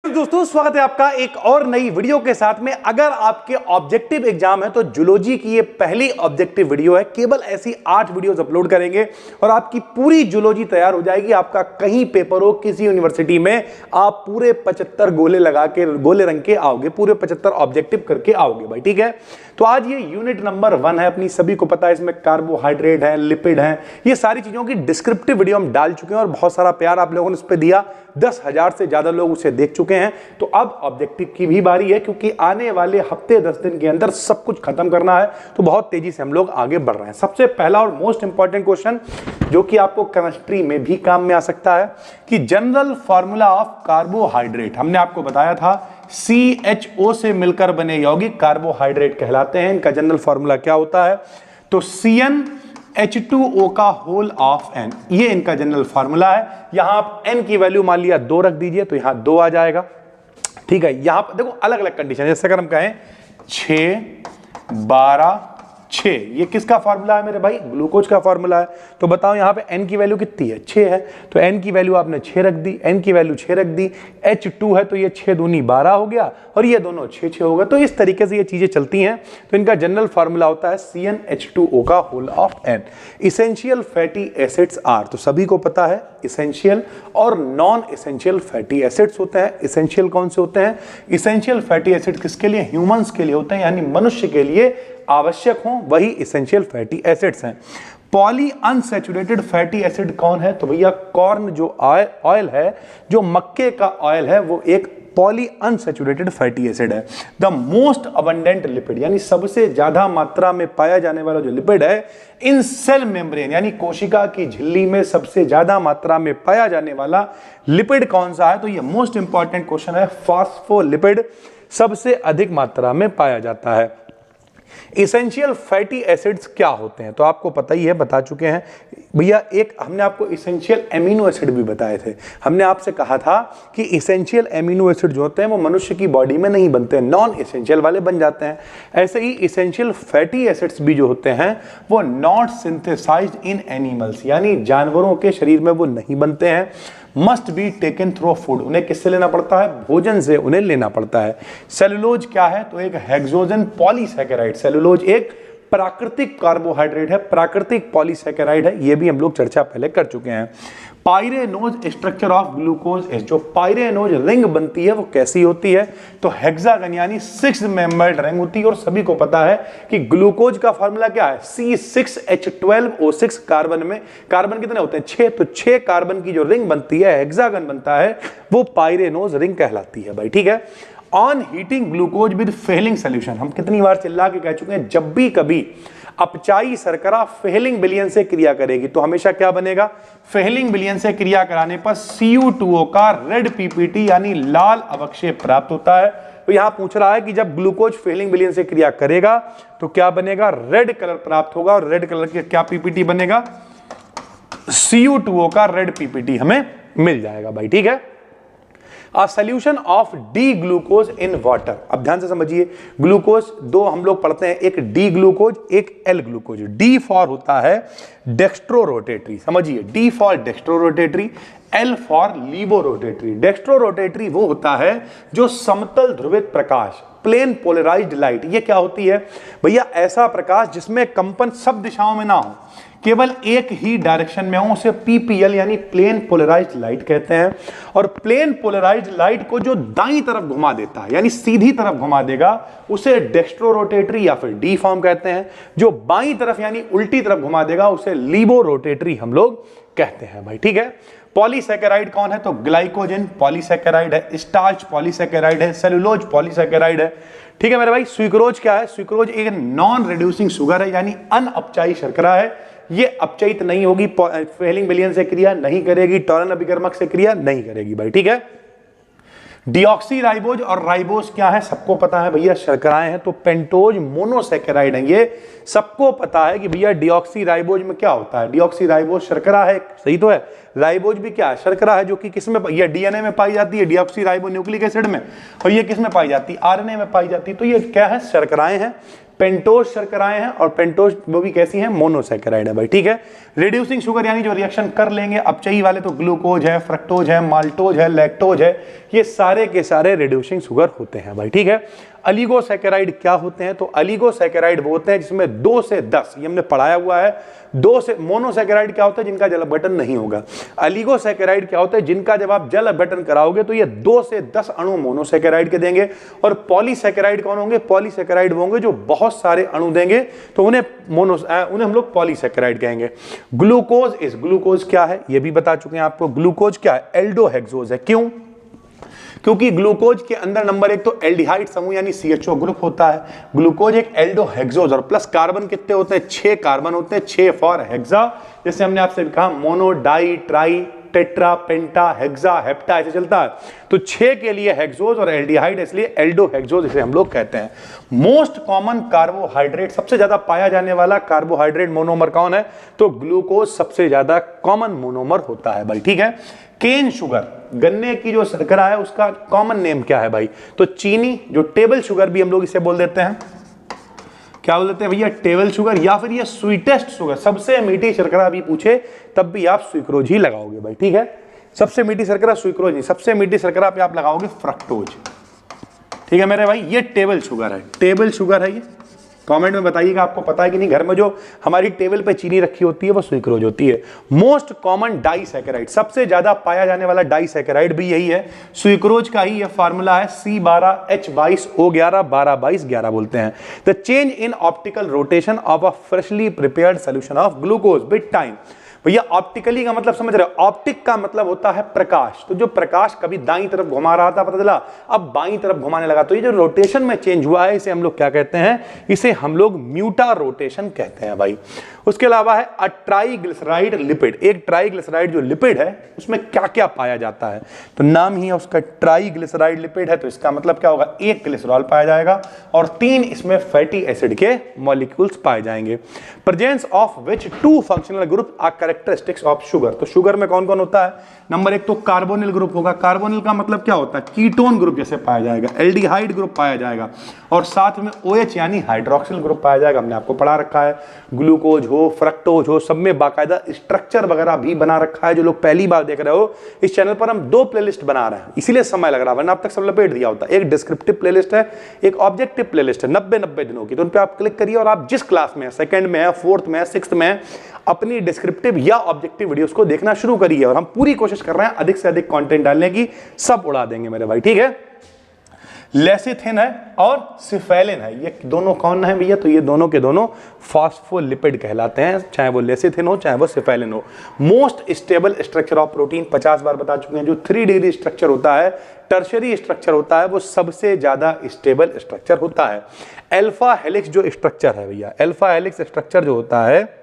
दोस्तों स्वागत है आपका एक और नई वीडियो के साथ में। अगर आपके ऑब्जेक्टिव एग्जाम है तो जूलॉजी की ये पहली ऑब्जेक्टिव वीडियो है। केवल ऐसी 8 वीडियोस अपलोड करेंगे और आपकी पूरी जूलॉजी तैयार हो जाएगी। आपका कहीं पेपर हो किसी यूनिवर्सिटी में, आप पूरे 75 गोले लगा के गोले रंग के आओगे, पूरे 75 ऑब्जेक्टिव करके आओगे भाई, ठीक है। तो आज ये यूनिट नंबर 1 है, अपनी सभी को पता है। इसमें कार्बोहाइड्रेट है, लिपिड है, ये सारी चीजों की डिस्क्रिप्टिव वीडियो हम डाल चुके हैं और बहुत सारा प्यार आप लोगों ने उस पर दिया। 10,000 से ज्यादा लोग उसे देख चुके हैं। तो अब ऑब्जेक्टिव की भी बारी है, क्योंकि आने वाले हफ्ते 10 दिन के अंदर सब कुछ खत्म करना है। तो बहुत तेजी से हम लोग आगे बढ़ रहे हैं। सबसे पहला और मोस्ट इंपॉर्टेंट क्वेश्चन जो कि आपको केमिस्ट्री में भी काम में आ सकता है कि जनरल फॉर्मूला ऑफ कार्बोहाइड्रेट, हमने आपको बताया था CHO से मिलकर बने यौगिक कार्बोहाइड्रेट कहलाते हैं। इनका जनरल फॉर्मूला क्या होता है? तो CnH2O का होल ऑफ n, ये इनका जनरल फॉर्मूला है। यहां आप n की वैल्यू मान लिया 2 रख दीजिए तो यहां 2 आ जाएगा, ठीक है। यहां पर देखो अलग अलग कंडीशन, जैसे अगर हम कहें 6, 12, 6, ये किसका फार्मूला है मेरे भाई? ग्लूकोज का फार्मूला है। तो बताओ यहां पे n की वैल्यू कितनी है? 6 है। तो n की वैल्यू आपने 6 रख दी, n की वैल्यू 6 रख दी। H2 है तो ये 6 दूनी 12 हो गया और ये दोनों 6 हो गया। तो इस तरीके से ये चीजें चलती हैं। तो इनका जनरल फार्मूला होता है CnH2O का whole of n। Essential fatty acids are, तो सभी को पता है इसेंशियल और नॉन इसेंशियल फैटी एसिड्स होते हैं। इसेंशियल कौन से होते हैं? इसेंशियल फैटी एसिड किसके लिए? ह्यूमंस के लिए होते हैं, यानी मनुष्य के लिए आवश्यक हो वही इसेंशियल फैटी एसिड्स हैं। पॉली अनसैचुरेटेड फैटी एसिड कौन है? तो भैया कॉर्न जो ऑयल है, जो मक्के का ऑयल है, वो एक पॉली अनसैचुरेटेड फैटी एसिड है। द मोस्ट अबंडेंट लिपिड, यानी सबसे ज्यादा मात्रा में पाया जाने वाला जो लिपिड है इन सेल मेम्ब्रेन, यानी कोशिका की झिल्ली में सबसे ज्यादा मात्रा में पाया जाने वाला लिपिड कौन सा है? तो ये मोस्ट इंपॉर्टेंट क्वेश्चन है। फास्फोलिपिड सबसे अधिक मात्रा में पाया जाता है। इसेंशियल फैटी एसिड्स क्या होते हैं? तो आपको पता ही है, बता चुके हैं भैया। एक हमने आपको इसेंशियल एमिनो एसिड भी बताए थे। हमने आपसे कहा था कि इसेंशियल एमिनो एसिड जो होते हैं वो मनुष्य की बॉडी में नहीं बनते हैं, नॉन इसेंशियल वाले बन जाते हैं। ऐसे ही इसेंशियल फैटी एसिड्स भी जो होते हैं वो नॉट सिंथेसाइज्ड इन एनिमल्स, यानी जानवरों के शरीर में वो नहीं बनते हैं। Must be taken through food, उन्हें किससे लेना पड़ता है? भोजन से उन्हें लेना पड़ता है। सेलुलोज क्या है? तो एक हेक्सोजन पॉलीसैकेराइड। सेलुलोज एक प्राकृतिक कार्बोहाइड्रेट है, प्राकृतिक पॉलीसैकेराइड है। ये भी हम लोग चर्चा पहले कर चुके हैं। पाइरेनोज स्ट्रक्चर ऑफ ग्लूकोज एस, जो पाइरेनोज रिंग बनती है वो कैसी होती है? तो हेक्सागन यानी 6 मेंबर्ड रिंग होती है। और सभी को पता है कि ग्लूकोज का फार्मूला क्या है? C6H12O6। कार्बन में कार्बन कितने होते हैं? 6। तो 6 कार्बन की जो रिंग बनती है, हेक्सागन बनता है, वो पाइरेनोज रिंग कहलाती है भाई, ठीक है। On heating glucose with Fehling solution, हम कितनी बार चिल्ला के कह चुके हैं, जब भी कभी अपचाई शर्करा फेलिंग विलयन से क्रिया करेगी तो हमेशा क्या बनेगा? फेलिंग विलयन से क्रिया कराने पर Cu2O का रेड पीपीटी यानी लाल अवक्षेप प्राप्त होता है। तो यहां पूछ रहा है कि जब ग्लूकोज फेलिंग विलयन से क्रिया करेगा तो क्या बनेगा? रेड कलर प्राप्त होगा। और रेड कलर के क्या पीपीटी बनेगा? Cu2O का रेड पीपीटी हमें मिल जाएगा भाई, ठीक है। A solution of D glucose in water, अब ध्यान से समझिए। ग्लूकोज दो हम लोग पढ़ते हैं, एक डी ग्लूकोज, एक एल ग्लूकोज। डी फॉर होता है डेक्स्ट्रो रोटेटरी, समझिए, D for dextro rotatory, L for levo rotatory. Dextro rotatory वो होता है जो समतल ध्रुवित प्रकाश, प्लेन पोलराइज्ड लाइट। ये क्या होती है भैया? ऐसा प्रकाश जिसमें कंपन सब दिशाओं में ना हो, केवल एक ही डायरेक्शन में हो, उसे PPL यानी प्लेन पोलराइज्ड लाइट कहते हैं। और प्लेन पोलराइज्ड लाइट को जो दाईं तरफ घुमा देता है, यानी सीधी तरफ घुमा देगा, उसे डेक्स्ट्रो रोटेटरी या फिर डी फॉर्म कहते हैं। जो बाईं तरफ यानी उल्टी तरफ घुमा देगा उसे लीवो रोटेटरी हम लोग कहते हैं भाई, ठीक है। पॉलीसैकेराइड कौन है? तो ग्लाइकोजन पॉलीसैकेराइड है, स्टार्च पॉलीसैकेराइड है, सेलुलोज पॉलीसैकेराइड है, ठीक है मेरे भाई। स्वीक्रोज क्या है? स्वीक्रोज एक नॉन रिड्यूसिंग शुगर है, यानी अनअपचाई शर्करा है। ये अपचयित नहीं होगी, फेलिंग विलयन से क्रिया नहीं करेगी, टॉरन अभिकर्मक से क्रिया नहीं करेगी भाई, ठीक है। डिऑक्सी राइबोज और राइबोज क्या है? सबको पता है भैया, शर्कराएं हैं। तो पेंटोज मोनोसैकेराइड है। ये सबको पता है कि भैया डिऑक्सी राइबोज में क्या होता है। डिऑक्सी राइबोज शर्करा है, सही तो है। राइबोज भी क्या है? शर्करा है, जो कि किसमें? ये डीएनए में पाई जाती है, डिऑक्सी राइबो न्यूक्लिक एसिड में। और ये किसमें पाई जाती है? आरएनए में पाई जाती है। तो ये क्या है? शर्कराएं हैं। पेंटोज शर्कराएं हैं और पेंटोज वो भी कैसी हैं, मोनोसैकेराइड है भाई, ठीक है। रिड्यूसिंग शुगर यानी जो रिएक्शन कर लेंगे अपचयी वाले, तो ग्लूकोज है, फ्रक्टोज है, माल्टोज है, लैक्टोज है, ये सारे के सारे रिड्यूसिंग शुगर होते हैं भाई, ठीक है। अलिगोसैकेराइड क्या होते हैं, तो अलिगोसैकेराइड वो होते हैं जिसमें 2 से 10, ये हमने पढ़ाया हुआ है, 2 से, मोनोसैकेराइड क्या होता है जिनका जल अपघटन नहीं होगा। अलिगोसैकेराइड क्या होता है जिनका जब आप जल अपघटन कराओगे तो ये 2 से 10 अणु मोनोसैकेराइड के देंगे। और पॉलीसैकेराइड कौन होंगे, पॉलीसैकेराइड होंगे जो बहुत सारे अणु देंगे, तो उन्हें हम लोग पॉलीसैकेराइड कहेंगे। ग्लूकोज क्या है ये भी बता चुके हैं आपको। ग्लूकोज क्या है, एल्डोहेक्सोज है। क्यों, क्योंकि ग्लूकोज के अंदर नंबर 1 तो एल्डिहाइड समूह यानी CHO ग्रुप होता है। ग्लूकोज एक एल्डोहेक्सोज, और प्लस कार्बन कितने होते हैं, 6 कार्बन होते हैं, 6 फॉर हेक्सा, जैसे हमने आपसे कहा मोनो, डाई, ट्राई, टेट्रा, पेंटा, हेक्सा, हेप्टा, ऐसे चलता है। तो 6 के लिए हेक्सोज और एल्डिहाइड, इसलिए एल्डोहेक्सोज इसे हम लोग कहते हैं। मोस्ट कॉमन कार्बोहाइड्रेट, सबसे ज्यादा पाया जाने वाला कार्बोहाइड्रेट मोनोमर कौन है, तो ग्लूकोज सबसे ज्यादा कॉमन मोनोमर होता है भाई, ठीक है। केन शुगर, गन्ने की जो शर्करा है उसका कॉमन नेम क्या है भाई, तो चीनी, जो टेबल शुगर भी हम लोग इसे बोल देते हैं, क्या बोल देते हैं भैया, टेबल शुगर, या फिर ये स्वीटेस्ट शुगर, सबसे मीठी शर्करा भी पूछे तब भी आप स्वीक्रोज ही लगाओगे भाई, ठीक है। सबसे मीठी शर्करा स्वीक्रोज नहीं, सबसे मीठी शर्करा पे आप लगाओगे फ्रक्टोज, ठीक है मेरे भाई। ये टेबल शुगर है, टेबल शुगर है ये। कमेंट में बताइएगा आपको पता है कि नहीं, घर में जो हमारी टेबल पे चीनी रखी होती है वो स्वीक्रोज होती है। मोस्ट कॉमन डाइसैकेराइड, सबसे ज्यादा पाया जाने वाला डाइसैकेराइड भी यही है, स्वीक्रोज का ही ये फार्मूला है, C12H22O11 12-22-11 बोलते हैं। The change in optical rotation of a freshly prepared solution of glucose with time. भैया ऑप्टिकली का मतलब समझ रहे हो, ऑप्टिक का मतलब होता है प्रकाश, तो जो प्रकाश कभी दाईं तरफ घुमा रहा था पता चला अब बाईं तरफ घुमाने लगा, तो ये जो रोटेशन में चेंज हुआ है इसे हम लोग क्या कहते हैं, इसे हम लोग म्यूटा रोटेशन कहते हैं भाई। उसके अलावा है अ ट्राइग्लिसराइड लिपिड, एक ट्राइग्लिसराइड जो लिपिड है उसमें क्या क्या पाया जाता है, तो नाम ही है उसका ट्राइग्लिसराइड लिपिड है, तो इसका मतलब क्या होगा, 1 ग्लिसरॉल पाया जाएगा और 3 इसमें फैटी एसिड के मॉलिक्यूल्स पाए जाएंगे। Presence of which 2 functional group are characteristics of sugar, तो शुगर में कौन कौन होता है, नंबर 1 तो कार्बोनिल ग्रुप होगा, कार्बोनिल का मतलब क्या होता है, कीटोन ग्रुप जैसे पाया जाएगा, एल्डिहाइड ग्रुप पाया जाएगा, और साथ में OH यानी हाइड्रोक्सिल ग्रुप पाया जाएगा। हमने आपको पढ़ा रखा है, ग्लूकोज हो, फ्रक्टोज हो, सब में बाकायदा स्ट्रक्चर वगैरह भी बना रखा है। जो लोग पहली बार देख रहे हो, इस चैनल पर हम 2 प्लेलिस्ट बना रहे हैं, इसीलिए समय लग रहा है, वरना अब तक सब लपेट दिया होता। एक डिस्क्रिप्टिव प्लेलिस्ट है, एक ऑब्जेक्टिव प्लेलिस्ट है 90 दिनों की, तो उन पर आप क्लिक करिए और आप जिस क्लास में है, 2nd में है, 4th में है, 6th में है, अपनी डिस्क्रिप्टिव या ऑब्जेक्टिव वीडियोस को देखना शुरू करिए। और हम पूरी कोशिश कर रहे हैं अधिक से अधिक कंटेंट डालने की, सब उड़ा देंगे मेरे भाई, ठीक है। लेसिथिन है और सिफेलिन है, ये दोनों कौन है भैया, तो ये दोनों के दोनों फॉस्फोलिपिड कहलाते हैं, चाहे वो लेसिथिन हो चाहे वो सिफेलिन हो। Most stable structure of protein 50 बार बता चुके हैं, जो 3 डिग्री स्ट्रक्चर होता है, टर्शरी स्ट्रक्चर होता है, वो सबसे ज्यादा स्टेबल स्ट्रक्चर होता है। अल्फा हेलिक्स जो स्ट्रक्चर है भैया, अल्फा हेलिक्स स्ट्रक्चर जो होता है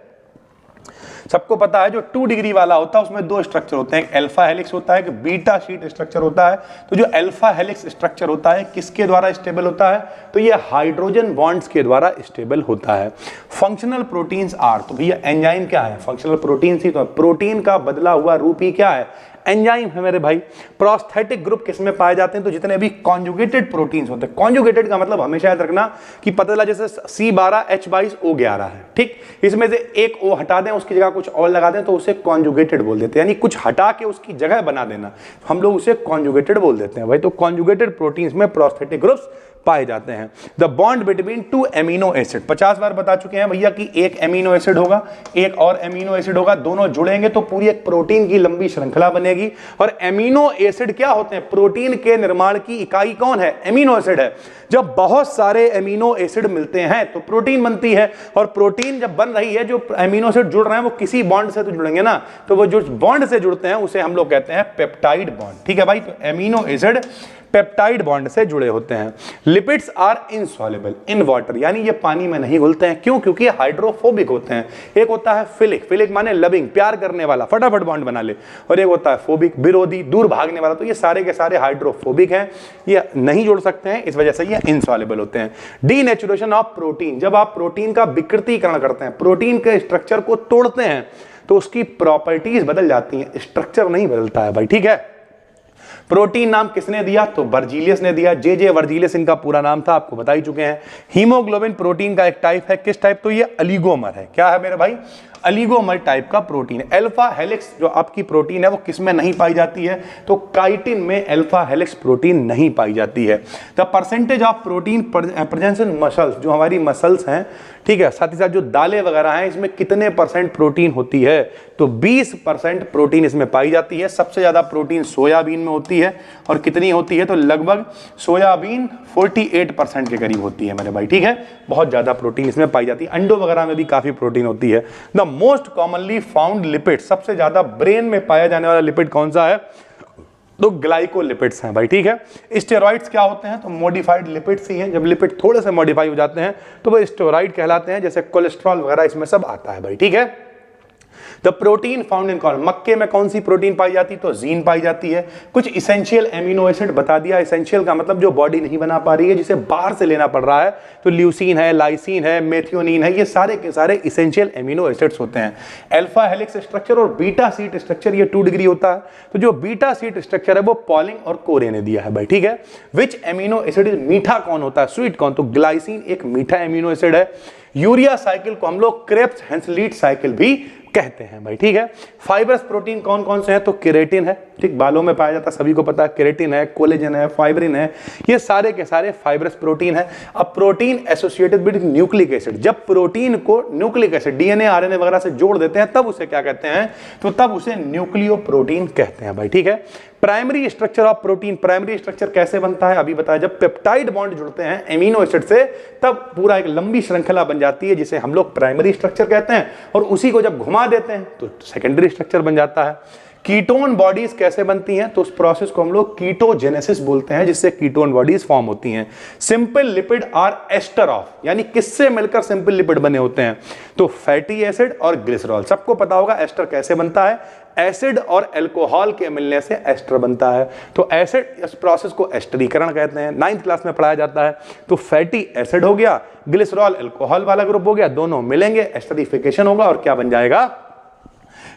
सबको पता है, जो 2 डिग्री वाला होता है उसमें 2 स्ट्रक्चर होते हैं, एक अल्फा हेलिक्स होता है, एक बीटा शीट स्ट्रक्चर होता है। तो जो अल्फा हेलिक्स स्ट्रक्चर होता है किसके द्वारा स्टेबल होता है, तो ये हाइड्रोजन बॉन्ड्स के द्वारा स्टेबल होता है। फंक्शनल प्रोटीन्स आर, तो भैया एंजाइम क्या है, फंक्शनल प्रोटीन्स ही तो, प्रोटीन का बदला हुआ रूप ही क्या है, एंजाइम है मेरे भाई। प्रोस्थेटिक ग्रुप किसमें पाए जाते हैं, तो जितने भी कॉन्जुगेटेड प्रोटीन्स होते हैं, कॉन्जुगेटेड का मतलब हमेशा याद रखना कि पता चला जैसे C12H22O11 है, ठीक, इसमें से एक O हटा दें उसकी जगह कुछ और लगा दें तो उसे कॉन्जुगेटेड बोल देते हैं, यानी कुछ हटा के उसकी जगह बना देना, हम लोग उसे कॉन्जुगेटेड बोल देते हैं भाई। तो कॉन्जुगेटेड प्रोटीन्स में प्रोस्थेटिक ग्रुप्स पाए जाते हैं। The bond between 2 amino acid, 50 बार बता चुके हैं भैया कि एक एमिनो एसिड होगा, एक और एमिनो एसिड होगा, दोनों जुड़ेंगे तो पूरी एक प्रोटीन की लंबी श्रृंखला बनेगी। और एमिनो एसिड क्या होते हैं, प्रोटीन के निर्माण की इकाई कौन है, एमिनो एसिड है। जब बहुत सारे एमिनो एसिड मिलते हैं तो प्रोटीन बनती है, और प्रोटीन जब बन रही है, जो एमिनो एसिड जुड़ रहे हैं वो किसी बॉन्ड से तो जुड़ेंगे ना, तो वो जो बॉन्ड से जुड़ते हैं उसे हम लोग कहते हैं पेप्टाइड बॉन्ड, ठीक है भाई। तो एमिनो एसिड पेप्टाइड बॉन्ड से जुड़े होते हैं। Lipids are insoluble in water, यानी ये पानी में नहीं घुलते हैं, क्यों, क्योंकि हाइड्रोफोबिक होते हैं। एक होता है फिलिक, फिलिक माने लविंग, प्यार करने वाला, फटाफट बॉन्ड बना ले, और एक होता है फोबिक, विरोधी, दूर भागने वाला। तो ये सारे के सारे हाइड्रोफोबिक हैं, ये नहीं जुड़ सकते हैं, इस वजह से ये इनसॉल्युबल होते हैं। डीनेचुरेशन ऑफ प्रोटीन, जब आप प्रोटीन का विकृतीकरण करते हैं, प्रोटीन के स्ट्रक्चर को तोड़ते हैं तो उसकी प्रॉपर्टीज बदल जाती हैं, स्ट्रक्चर नहीं बदलता है भाई, ठीक है। प्रोटीन नाम किसने दिया? तो वर्जीलियस ने दिया। जे वर्जीलियस इनका पूरा नाम था, आपको बता ही चुके हैं। हीमोग्लोबिन प्रोटीन का एक टाइप है, किस टाइप? तो ये अलिगोमर है। क्या है मेरे भाई? अलिगोमर टाइप का प्रोटीन। अल्फा हेलिक्स जो आपकी प्रोटीन है वो किस में नहीं पाई जाती है? तो काइटिन में अल्फा हेलिक्स प्रोटीन नहीं पाई जाती है। The percentage of protein presence in muscles, जो हमारी मसल्स हैं, ठीक है, साथ ही साथ जो दालें वगैरह हैं, इसमें कितने परसेंट प्रोटीन होती है? तो 20% प्रोटीन इसमें पाई जाती है। सबसे ज्यादा प्रोटीन सोयाबीन में होती है, और कितनी होती है? तो लगभग सोयाबीन 48% के करीब होती है मेरे भाई, ठीक है। बहुत ज्यादा प्रोटीन इसमें पाई जाती है। अंडों वगैरह में भी काफी प्रोटीन होती है। The most commonly found lipid, सबसे ज्यादा ब्रेन में पाया जाने वाला लिपिड कौन सा है? तो ग्लाइकोलिपिड्स हैं भाई, ठीक है। स्टेरॉइड्स क्या होते हैं? तो मॉडिफाइड लिपिड्स ही हैं। जब लिपिड थोड़े से मॉडिफाई हो जाते हैं तो वो स्टेरॉइड कहलाते हैं, जैसे कोलेस्ट्रॉल वगैरह इसमें सब आता है भाई, ठीक है। The protein found in corn, मक्के में कौन सी प्रोटीन पाई जाती है? तो जीन पाई जाती है। कुछ इसेंशियल एमिनो एसिड बता दिया। इसेंशियल का मतलब जो बॉडी नहीं बना पा रही है, जिसे बाहर से लेना पड़ रहा है, तो ल्यूसीन है, लाइसिन है, मेथियोनिन है, ये सारे के सारे इसेंशियल एमिनो एसिड्स होते हैं। अल्फा हेलिक्स स्ट्रक्चर और बीटा सीट स्ट्रक्चर, ये 2 डिग्री होता है। तो जो बीटा सीट स्ट्रक्चर है वो पॉलिंग और कोरे ने दिया है भाई, ठीक है। विच एमिनो एसिड इज, मीठा कौन होता है? स्वीट कौन? तो ग्लाइसिन एक मीठा एमिनो एसिड है। यूरिया साइकिल को हम लोग क्रेब्स हेंसलीट साइकिल भी कहते हैं भाई, ठीक है। फाइब्रस प्रोटीन कौन कौन से हैं? तो केराटिन है, ठीक, बालों में पाया जाता है, सभी को पता है। केराटिन है, कोलेजन है, फाइब्रिन है, ये सारे के सारे फाइब्रस प्रोटीन है। अब protein associated with nucleic acid, जब प्रोटीन को न्यूक्लिक एसिड डीएनए आरएनए वगैरह से जोड़ देते हैं तब उसे क्या कहते हैं? तो तब उसे न्यूक्लियो प्रोटीन कहते हैं भाई, ठीक है। Primary structure of protein, primary structure कैसे बनता है अभी बताया। जब पेप्टाइड बॉन्ड जुड़ते हैं एमिनो एसिड से तब पूरा एक लंबी श्रृंखला बन जाती है, जिसे हम लोग प्राइमरी स्ट्रक्चर कहते हैं, और उसी को जब घुमा देते हैं तो सेकेंडरी स्ट्रक्चर बन जाता है। कीटोन बॉडीज कैसे बनती हैं? तो उस प्रोसेस को हम लोग कीटोजेनेसिस बोलते हैं, जिससे कीटोन बॉडीज फॉर्म होती हैं। Simple lipid are ester of, यानी किससे मिलकर सिंपल लिपिड बने होते हैं? तो फैटी एसिड और ग्लिसरॉल। सबको पता होगा एस्टर कैसे बनता है, एसिड और अल्कोहल के मिलने से एस्टर बनता है। तो एसिड, इस प्रोसेस को एस्टरीकरण कहते हैं, 9th क्लास में पढ़ाया जाता है। तो फैटी एसिड हो गया, ग्लिसरॉल अल्कोहल वाला ग्रुप हो गया, दोनों मिलेंगे, एस्टरीफिकेशन होगा और क्या बन जाएगा?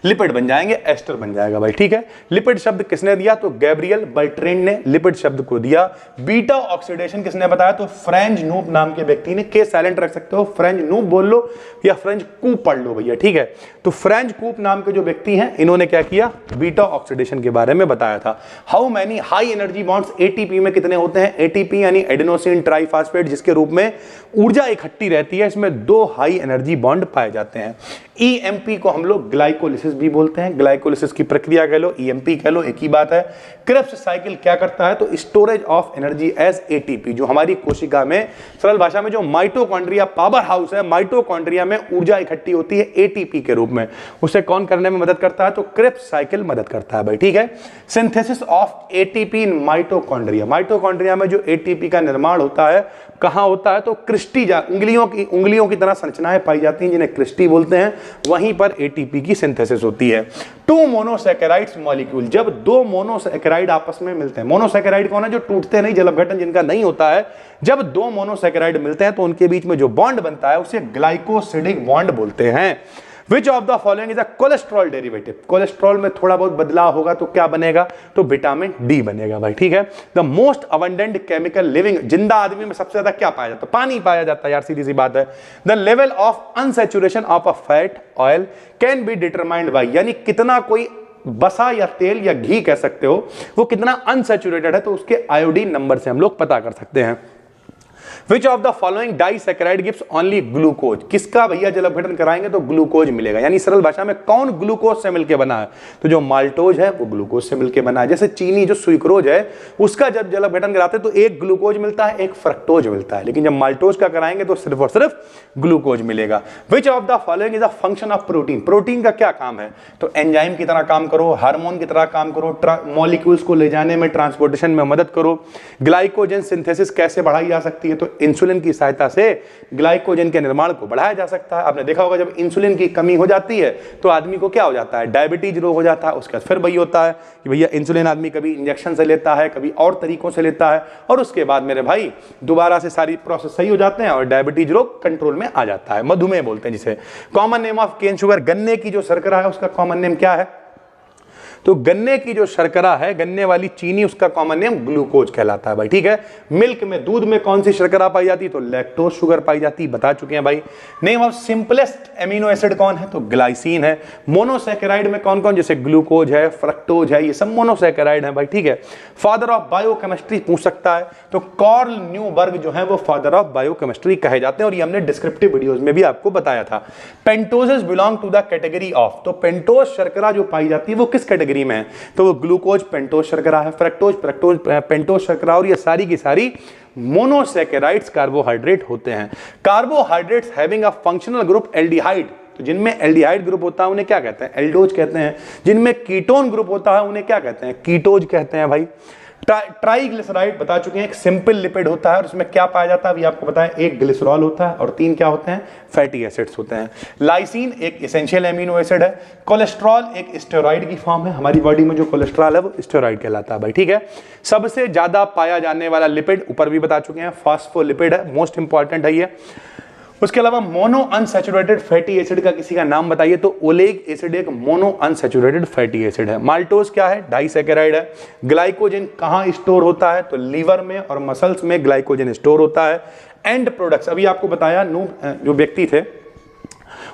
लिपिड बन जाएंगे, एस्टर बन जाएगा भाई, ठीक है। लिपिड शब्द किसने दिया? तो गैब्रियल बर्ट्रेंड ने लिपिड शब्द को दिया। बीटा ऑक्सीडेशन किसने बताया? तो फ्रेंच नूप नाम के व्यक्ति ने। के साइलेंट रख सकते हो, फ्रेंच नूप बोल लो या फ्रेंच कूप पढ़ लो भैया, ठीक है। तो फ्रेंच कूप नाम के जो व्यक्ति हैं, इन्होंने क्या किया? बीटा ऑक्सीडेशन के बारे में बताया था। How many high energy bonds ATP में कितने होते हैं? एटीपी यानी एडेनोसिन ट्राइफॉस्फेट, जिसके रूप में ऊर्जा इकट्ठी रहती है, इसमें 2 हाई एनर्जी बॉन्ड पाए जाते हैं। ईएमपी को हम लोग ग्लाइकोलिसिस भी बोलते हैं, ग्लाइकोलिसिस की प्रक्रिया कह लो, ईएमपी कह लो, एक ही बात है। क्रेब्स साइकिल क्या करता है? तो storage of energy as ATP, जो हमारी कोशिका में, सरल भाषा में जो माइटोकॉन्ड्रिया पावर हाउस है, माइटोकॉन्ड्रिया में ऊर्जा इकट्ठी होती है एटीपी के रूप में, उसे कौन करने में मदद करता है? तो क्रेब्स साइकिल मदद करता है भाई, ठीक है। Synthesis of ATP in mitochondria, mitochondria में जो एटीपी का निर्माण होता है कहां होता है? तो क्रिस्टी, उंगलियों की तरह संरचनाएं पाई जाती हैं जिन्हें क्रिस्टी बोलते हैं, वहीं पर एटीपी की सिंथेसिस होती है। 2 मोनोसैकेराइड्स मॉलिक्यूल, जब 2 मोनोसैकेराइड आपस में मिलते हैं, मोनोसैकेराइड कौन है? जो टूटते नहीं, जल अपघटन जिनका नहीं होता है, जब 2 मोनोसैकेराइड मिलते हैं तो उनके बीच में जो बॉन्ड बनता है उसे ग्लाइकोसिडिक बॉन्ड बोलते हैं। Which of the following is a cholesterol derivative? Cholesterol में थोड़ा बहुत बदलाव होगा तो क्या बनेगा? तो विटामिन डी बनेगा भाई, ठीक है। The most abundant chemical living, जिंदा आदमी में सबसे ज्यादा क्या पाया जाता है? पानी पाया जाता है यार, सीधी सी बात है। The level of unsaturation of a fat oil can be determined by, यानी कितना कोई बसा या तेल या घी कह सकते हो, वो कितना अनसैचुरेटेड है, तो उसके आयोडीन नंबर से हम लोग पता कर सकते हैं। Which of the following disaccharide gives only glucose? किसका भैया जल अपघटन कराएंगे तो ग्लूकोज मिलेगा, यानी सरल भाषा में कौन ग्लूकोज से मिलकर बना है? तो जो माल्टोज है वो ग्लूकोज से मिलकर बना है। जैसे चीनी जो सुक्रोज है उसका जब जल अपघटन कराते हैं तो एक ग्लूकोज मिलता है, एक फ्रक्टोज मिलता है, लेकिन जब माल्टोज का कराएंगे तो सिर्फ और सिर्फ ग्लूकोज मिलेगा। Which of the following is a function of protein? Protein का क्या काम है? तो एंजाइम की तरह काम करो, हार्मोन की तरह काम करो, मॉलिक्यूल्स को ले जाने में, ट्रांसपोर्टेशन में मदद करो। ग्लाइकोजन सिंथेसिस कैसे बढ़ाई जा सकती है? तो इंसुलिन की सहायता से ग्लाइकोजन के निर्माण को बढ़ाया जा सकता है। आपने देखा होगा जब इंसुलिन की कमी हो जाती है तो आदमी को क्या हो जाता है? डायबिटीज रोग हो जाता है। उसके बाद फिर वही होता है कि भैया इंसुलिन आदमी कभी इंजेक्शन से लेता है, कभी और तरीकों से लेता है, और उसके बाद मेरे भाई दोबारा से सारी प्रोसेस सही हो जाते हैं और डायबिटीज रोग कंट्रोल में आ जाता है। मधुमेह बोलते हैं जिसे। Common name of cane sugar, गन्ने की जो शर्करा है उसका कॉमन नेम क्या है? तो गन्ने की जो शर्करा है, गन्ने वाली चीनी, उसका कॉमन नेम ग्लूकोज कहलाता है भाई, ठीक है। मिल्क में, दूध में कौन सी शर्करा पाई जाती है? तो लैक्टोज शुगर पाई जाती है, बता चुके हैं भाई। Name of simplest amino acid कौन है? तो ग्लाइसिन है। मोनोसैकेराइड में कौन कौन? जैसे ग्लूकोज है, फ्रक्टोज है, ये सब मोनोसैकेराइड है भाई, ठीक है। फादर ऑफ बायोकेमिस्ट्री पूछ सकता है, तो कार्ल न्यूबर्ग जो है वो फादर ऑफ बायोकेमिस्ट्री कहे जाते हैं, और ये हमने डिस्क्रिप्टिव वीडियोस में भी आपको बताया था। Pentoses belong to the category of, तो पेंटोज शर्करा जो पाई जाती है वो किस कैटेगरी में है? तो वो ग्लूकोज पेंटोज शर्करा है, फ्रक्टोज पेंटोज शर्करा, और ये सारी की सारी मोनोसैकेराइड्स कार्बोहाइड्रेट होते हैं। Carbohydrates having a functional group aldehyde, तो जिनमें एल्डिहाइड ग्रुप होता है उन्हें क्या कहते हैं? एल्डोज कहते हैं। जिनमें कीटोन ग्रुप होता है उन्हें क्या कहते हैं? कीटोज कहते हैं भाई। ट्राइग्लिसराइड बता चुके हैं, एक सिंपल लिपिड होता है और उसमें क्या पाया जाता है अभी आपको बताया, एक ग्लिसरॉल होता है और 3 क्या होते हैं? फैटी एसिड्स होते हैं। लाइसिन एक एसेंशियल एमिनो एसिड है। कोलेस्ट्रॉल एक स्टेरॉइड की फॉर्म है, हमारी बॉडी में जो कोलेस्ट्रॉल है वो स्टेरॉइड कहलाता है भाई, ठीक है। सबसे ज्यादा पाया जाने वाला लिपिड ऊपर भी बता चुके हैं, फॉस्फोलिपिड है, मोस्ट इंपॉर्टेंट है ये। उसके अलावा मोनो अनसैचुरेटेड फैटी एसिड का किसी का नाम बताइए, तो ओलेइक एसिड एक मोनो अनसैचुरेटेड फैटी एसिड है। माल्टोज क्या है? डाइसैकेराइड है। ग्लाइकोजन कहां स्टोर होता है? तो लीवर में और मसल्स में ग्लाइकोजन स्टोर होता है। एंड प्रोडक्ट्स अभी आपको बताया, जो व्यक्ति थे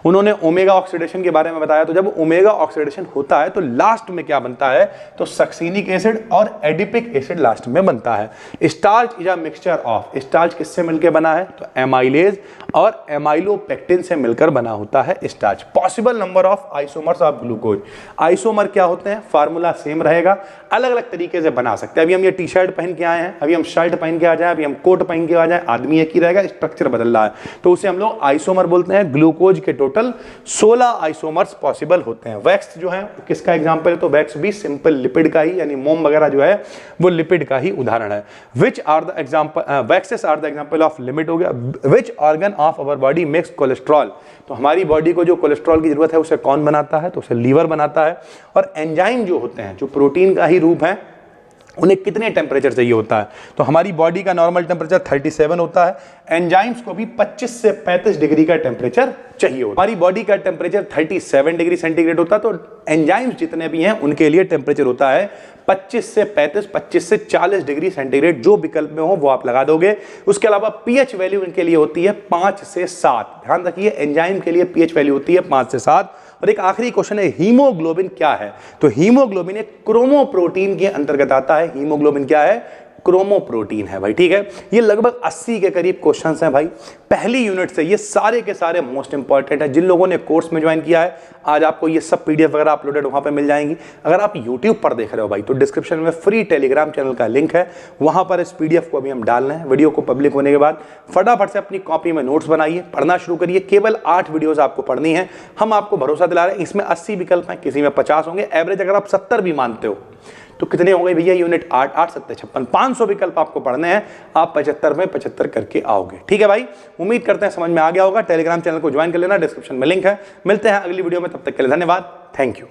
उन्होंने ओमेगा ऑक्सीडेशन के बारे में बताया, तो जब ओमेगा ऑक्सीडेशन होता है तो लास्ट में क्या बनता है? तो सक्सिनिक एसिड और एडिपिक एसिड लास्ट में बनता है। Starch is a mixture of, starch किससे मिलकर बना है? तो एमाइलेज और एमाइलोपेक्टिन से मिलकर बना होता है starch. Possible number of isomers of glucose, isomer क्या होते हैं? फार्मूला सेम रहेगा, अलग अलग तरीके से बना सकते हैं। अभी हम ये टी शर्ट पहन के आए हैं, अभी हम शर्ट पहन के आ जाए, अभी हम कोट पहन के आ जाए, आदमी एक ही रहेगा, स्ट्रक्चर बदल रहा है, तो उसे हम लोग आइसोमर बोलते हैं। ग्लूकोज के टोटल 16 आइसोमर्स पॉसिबल होते हैं। वैक्स जो है किसका एग्जांपल है? तो वैक्स भी सिंपल लिपिड का ही, यानी मोम वगैरह जो है वो लिपिड का ही उदाहरण है। Which are the example, waxes are the example of limit हो गया। Which organ of our body makes cholesterol, तो हमारी बॉडी को जो कोलेस्ट्रॉल की जरूरत है उसे कौन बनाता है? तो उसे लीवर बनाता है। और एंजाइम जो होते हैं, जो प्रोटीन का ही रूप है, उन्हें कितने टेम्परेचर चाहिए होता है? तो हमारी बॉडी का नॉर्मल टेम्परेचर 37 होता है, एंजाइम्स को भी 25 से 35 डिग्री का टेम्परेचर चाहिए होता है। हमारी बॉडी का टेम्परेचर 37 डिग्री सेंटीग्रेड होता है, तो एंजाइम्स जितने भी हैं उनके लिए टेम्परेचर होता है 25 से 35, 25 से 40 डिग्री सेंटीग्रेड, जो विकल्प में हो वो आप लगा दोगे। उसके अलावा पीएच वैल्यू इनके लिए होती है 5 से 7, ध्यान रखिए एंजाइम के लिए पीएच वैल्यू होती है 5 से 7। और एक आखिरी क्वेश्चन है, हीमोग्लोबिन क्या है? तो हीमोग्लोबिन एक क्रोमोप्रोटीन के अंतर्गत आता है। हीमोग्लोबिन क्या है? क्रोमोप्रोटीन है भाई, ठीक है। ये लगभग 80 के करीब क्वेश्चंस हैं भाई पहली यूनिट से, ये सारे के सारे मोस्ट इंपॉर्टेंट है। जिन लोगों ने कोर्स में ज्वाइन किया है, आज आपको ये सब पीडीएफ वगैरह अपलोडेड वहां पे मिल जाएंगी। अगर आप यूट्यूब पर देख रहे हो भाई, तो डिस्क्रिप्शन में फ्री टेलीग्राम चैनल का लिंक है, वहां पर इस पीडीएफ को अभी हम डाल रहे हैं। वीडियो को पब्लिक होने के बाद फटाफट से अपनी कॉपी में नोट्स बनाइए, पढ़ना शुरू करिए। केवल 8 वीडियोज आपको पढ़नी है, हम आपको भरोसा दिला रहे हैं। इसमें 80 विकल्प हैं, किसी में 50 होंगे, एवरेज अगर आप 70 भी मानते हो तो कितने होंगे भैया? यूनिट 8, 8 7 56, 500 विकल्प आपको पढ़ने हैं। आप 75 में 75 करके आओगे, ठीक है भाई। उम्मीद करते हैं समझ में आ गया होगा। टेलीग्राम चैनल को ज्वाइन कर लेना, डिस्क्रिप्शन में लिंक है। मिलते हैं अगली वीडियो में, तब तक के लिए धन्यवाद, थैंक यू।